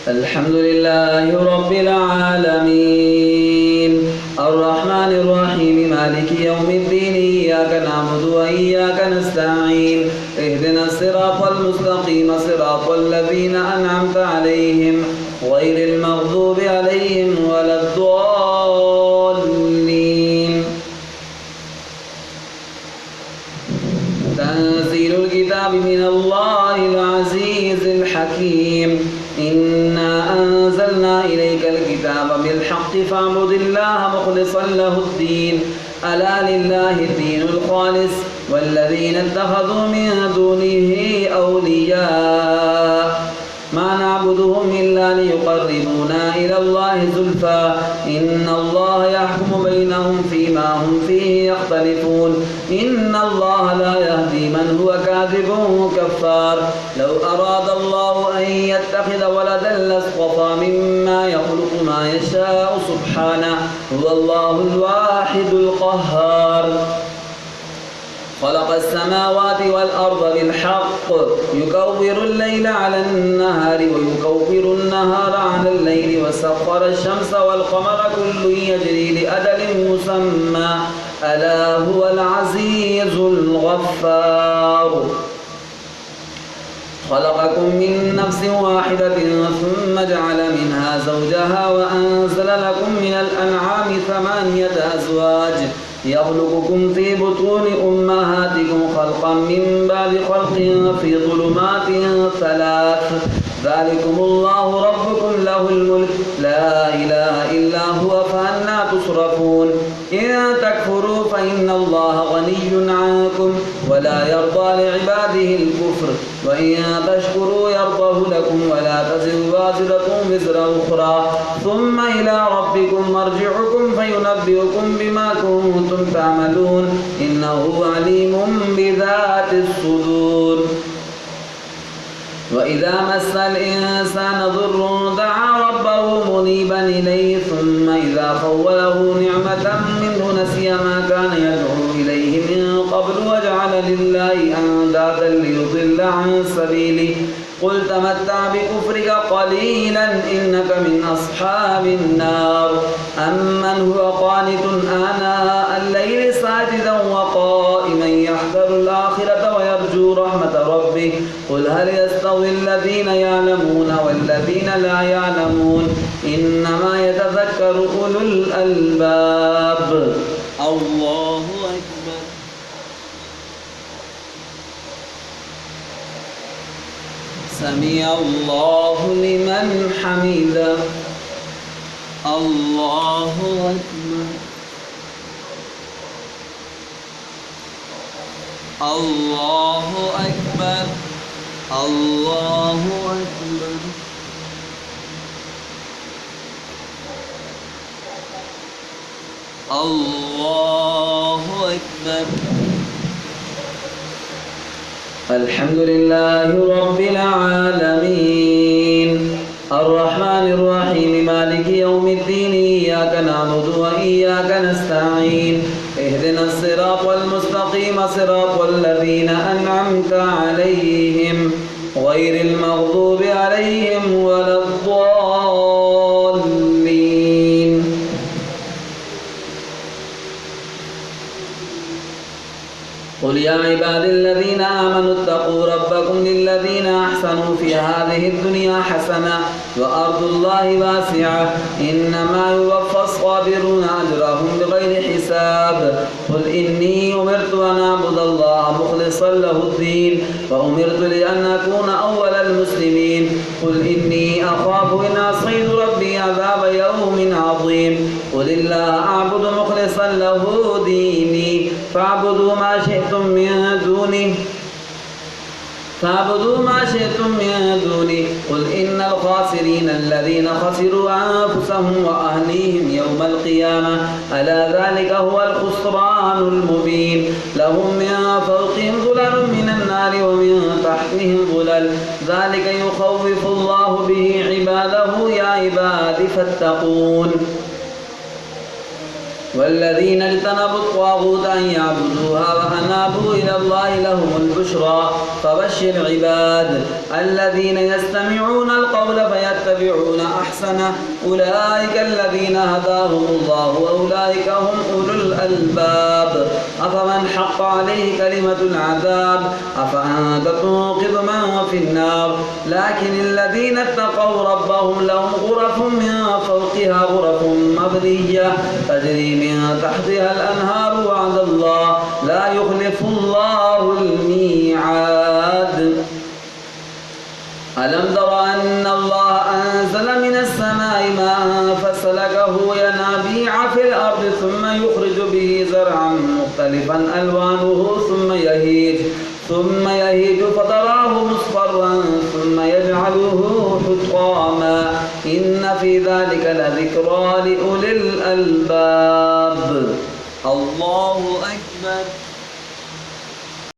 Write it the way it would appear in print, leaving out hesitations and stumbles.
الحمد لله رب العالمين الرحمن الرحيم مالك يوم الدين إياك نعبد وإياك نستعين اهدنا الصراط المستقيم صراط الذين أنعمت عليهم غير المغضوب عليهم ولا الضالين تنزيل الكتاب من الله العزيز الحكيم إنا أنزلنا إليك الكتاب بالحق فاعبد الله مخلصا له الدين ألا لله الدين الخالص والذين اتخذوا من دونه أولياء ما نعبدهم إلا ليقربونا إلى الله زلفى إن الله يحكم بينهم فيما هم فيه يختلفون إن الله لا يهدي من هو كاذب كفار لو أراد الله أن يتخذ ولدا لاصطفى مما يخلق ما يشاء سبحانه هو الله الواحد القهار خلق السماوات والأرض بالحق يكور الليل على النهار ويكور النهار على الليل وسخر الشمس والقمر كل يجري لأجل مسمى ألا هو العزيز الغفار خلقكم من نفس واحدة ثم جعل منها زوجها وأنزل لكم من الأنعام 8 أزواج يخلقكم في بطون أمهاتكم خلقا من بعد خلق في ظلمات 3 ذلكم الله ربكم له الملك لا إله إلا هو فأنى تصرفون إن تكفروا فإن الله غني عنكم ولا يرضى لعباده الكفر وإن تشكروا يرضه لكم ولا تزر وازرة وزر أخرى ثم إلى ربكم مرجعكم فينبئكم بما كنتم تعملون إنه عليم بذات الصدور وإذا مس الإنسان ضر دعا ربه منيبا إليه ثم إذا خوله نعمة منه نسي ما كان يدعو إليه من قبل وجعل لله أندادا ليضل عن سبيله قل تمتع بكفرك قليلا إنك من أصحاب النار أمن هو قانت آناء الليل ساجدا وقائما يحذر الآخرة ويرجو رحمة ربه قل هل يستوي الذين يعلمون والذين لا يعلمون إنما يتذكر أولو الألباب الله أكبر سمع الله لمن حمده الله أكبر الله أكبر الله أكبر الله أكبر الحمد لله رب العالمين الرحمن الرحيم مالك يوم الدين إياك نعبد وإياك نستعين اهدنا الصراط المستقيم صراط الذين أنعمت عليهم غير المغضوب عليهم ولا الضالين قل يا عبادي الذين آمنوا اتقوا ربكم للذين أحسنوا في هذه الدنيا حسنة وأرض الله واسعة إنما يوفى الصابرون أجرهم بغير حساب قل إني أمرت أن أعبد الله مخلصا له الدين وأمرت لأن أكون أول المسلمين قل إني أخاف إن عصيت ربي عذاب يوم عظيم قل الله أعبد مخلصا له ديني فاعبدوا ما شئتم من دوني قل إن الخاسرين الذين خسروا أنفسهم وأهليهم يوم القيامة ألا ذلك هو الخسران المبين لهم من فوقهم ظلل من النار ومن تحتهم ظلل ذلك يخوف الله به عباده يا عباد فاتقون والذين اجتنبوا الطاغوت أن يعبدوها وأنابوا إلى الله لهم البشرى فبشر عباد الذين يستمعون القول فيتبعون أحسنه أولئك الذين هداهم الله وأولئك هم أولو الألباب أفمن حق عليه كلمة العذاب أفأنت تنقذ من في النار لكن الذين اتقوا ربهم لهم غرف من فوقها غرف مبنية تجري من تحتها الأنهار وعد الله لا يخلف الله الميعاد ألم تر أن الله أنزل من السماء ماء فسلكه ينابيع في الأرض ثم يخرج به زرعا مختلفا ألوانه ثم يهيج فتراه مصفرا ثم يجعله حطاما إن في ذلك لذكرى لأولي الألباب الله أكبر.